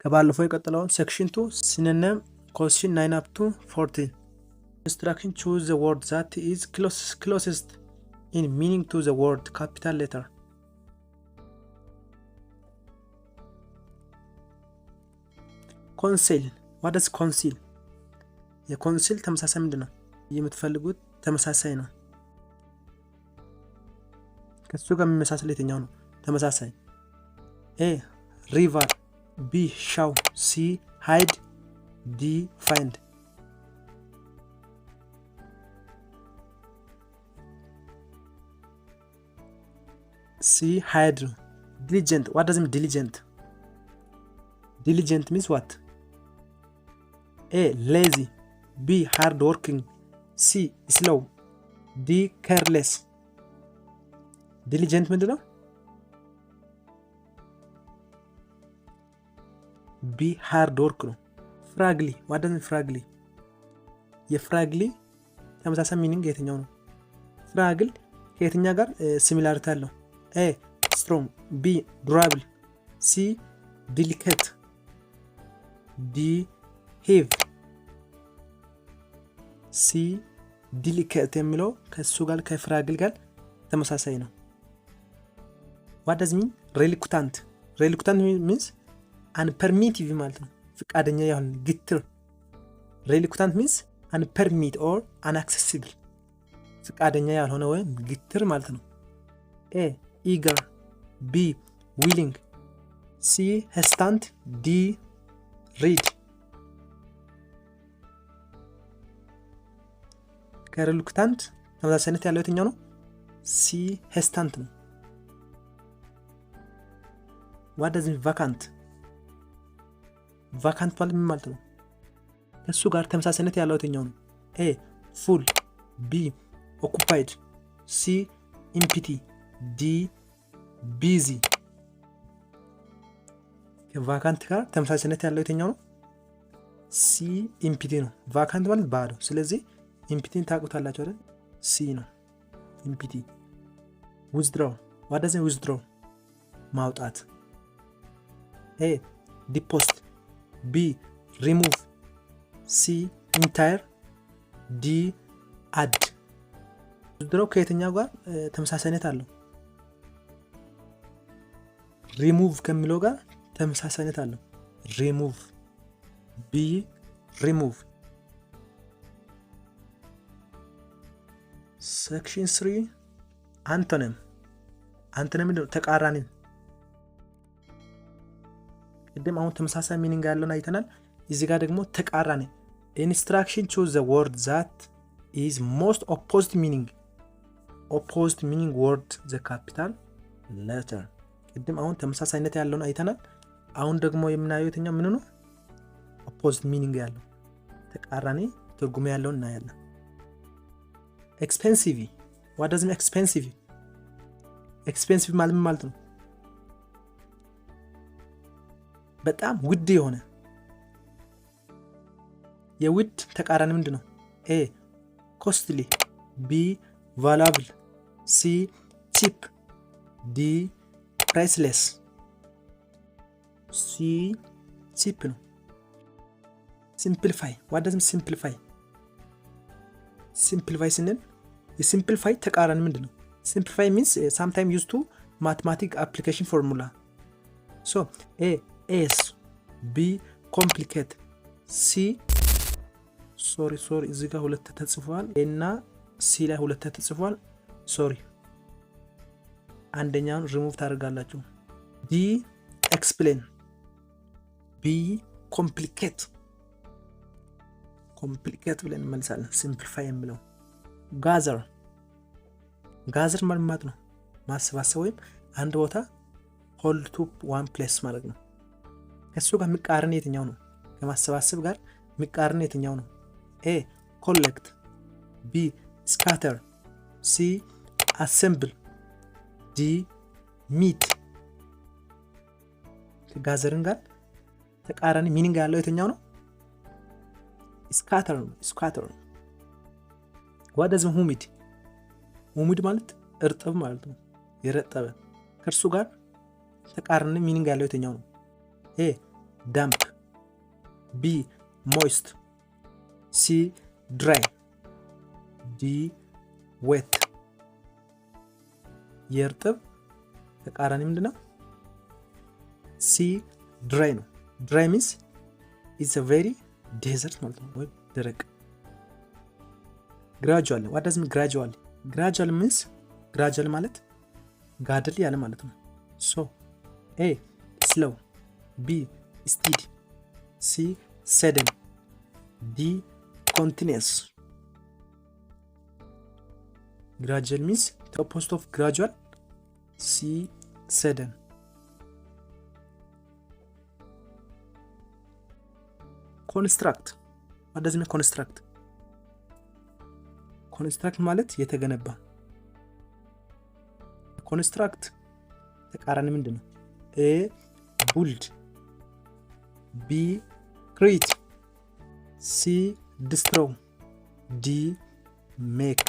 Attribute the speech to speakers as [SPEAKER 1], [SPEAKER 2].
[SPEAKER 1] ከባለፈው የቀጠለውን section 2 synonym question 9 up to 14 instruction choose the word that is closest in meaning to the word capital letter conceal what does conceal የኮንሲል ተመሳሳይ ምንድነው የምትፈልጉት ተመሳሳይ ነው ከሱ ጋር የሚመሳሰል የትኛው ነው ተመሳሳይ a river b show c hide d find c hide diligent what does it mean diligent means what a lazy b hard working c slow d careless diligent ምንድነው b hard work ነው ፍራግሊ what does it mean ፍራግሊ የፍራግሊ ተመሳሳይ ሚኒንግ የትኛው ነው ፍራግል ከየትኛ ጋር ሲሚላሪቲ አለው a strong b durable c delicate d heavy c delicate የሚለው ከሱ ጋር ከፍራግል ጋር ተመሳሳይ ነው what does mean reluctant means unpermitted ማለት ነው ፍቃደኛ ያልሆነ ግትር reluctant means unpermitted or inaccessible ፍቃደኛ ያልሆነ ወይም ግትር ማለት ነው a eager b willing c hesitant d ready ከreluctant ተመሳሳይነት ያለው የትኛው ነው c hesitant ነው what does mean vacant ማለት ነው ከሱ ጋር ተመሳሳይነት ያለው የትኛው ነው a full b occupied c empty d busy ከቫካንት ጋር ተመሳሳይነት ያለው የትኛው ነው c empty ነው ቫካንት ማለት ባዶ ስለዚህ empty ታውቁታላችሁ አይደል c ነው empty withdraw what does it withdraw ማውጣት a deposit b remove c entire d add withdraw ከየትኛው ጋር ተመሳሳይነት አለው remove ከሚለው ጋር ተመሳሳይነት አለው remove b remove section 3 antonym ምንድነው ተቃራኒ ቅድም አሁን ተመሳሳይ ሚኒንግ ያለውን አይተናል እዚህ ጋር ደግሞ ተቃራኒ instruction choose the word that is most opposite meaning word the capital letter ቅድም አሁን ተመሳሳይነት ያለውን አይተናል አሁን ደግሞ የምናየው የትኛው ምን ነው opposite meaning ያለው ተቃራኒ ትርጉም ያለውን እናያለን expensive what does it mean expensive ማለት ነው በጣም ውድ የሆነ የውድ ተቃራኒ ምንድነው a costly b valuable c cheap d priceless c cheap ነው simplify what does it mean simplify ስንል የsimplify ተቃራኒ ምንድነው simplify means sometimes used to mathematical application formula so a s b complicate c sorry እዚህ ጋር ሁለት ተጽፏል እና c ላይ ሁለት ተጽፏል sorry አንደኛውን ሪሙቭ ታደርጋላችሁ d explain b complicate ብለን እንመልሳለን simplify የሚለው gather ማለት ነው ማሰባሰብ ወይም አንድ ቦታ hold to one place ማለት ነው ከሱ ጋር የሚቃረን የትኛው ነው ከማሰባሰብ ጋር የሚቃረን የትኛው ነው a collect b scatter c assemble d meet ከጋዘርን ጋር ተቃራኒ ሚኒንግ ያለው የትኛው ነው scatter what does humid ማለት እርጥብ ማለት ነው የረጠበ ከርሱ ጋር ተቃራኒ ሚኒንግ ያለው የትኛው ነው a damp, B moist, C dry, D wet። የእርጥብ ተቃራኒ ምንድነው? ሲ ድራይ ነው። ድራይ ሚንስ ኢትስ አ ቬሪ ዴዘርት ማለት ነው፣ ወይ ደረቅ። ግራጁዋል ዋት ዳዝ ሚን ግራጁዋል? ግራጁዋል ሚንስ ግራጁዋል ማለት ጋደል ያለ ማለት ነው። ሶ ኤ ስሎው፣ ቢ ስፒድ፣ ሲ ሰደን፣ ዲ ኮንቲኒየስ። ግራጁዋል ሚንስ the opposite of gradual, C sudden። ኮንስትራክት what does it mean construct? ኮንስትራክት ማለት የተገነባ። ኮንስትራክት ተቃራኒ ምንድነው? ኤ ቡልድ፣ ቢ ክሪት፣ ሲ ዲስትሮው፣ ዲ ሜክ።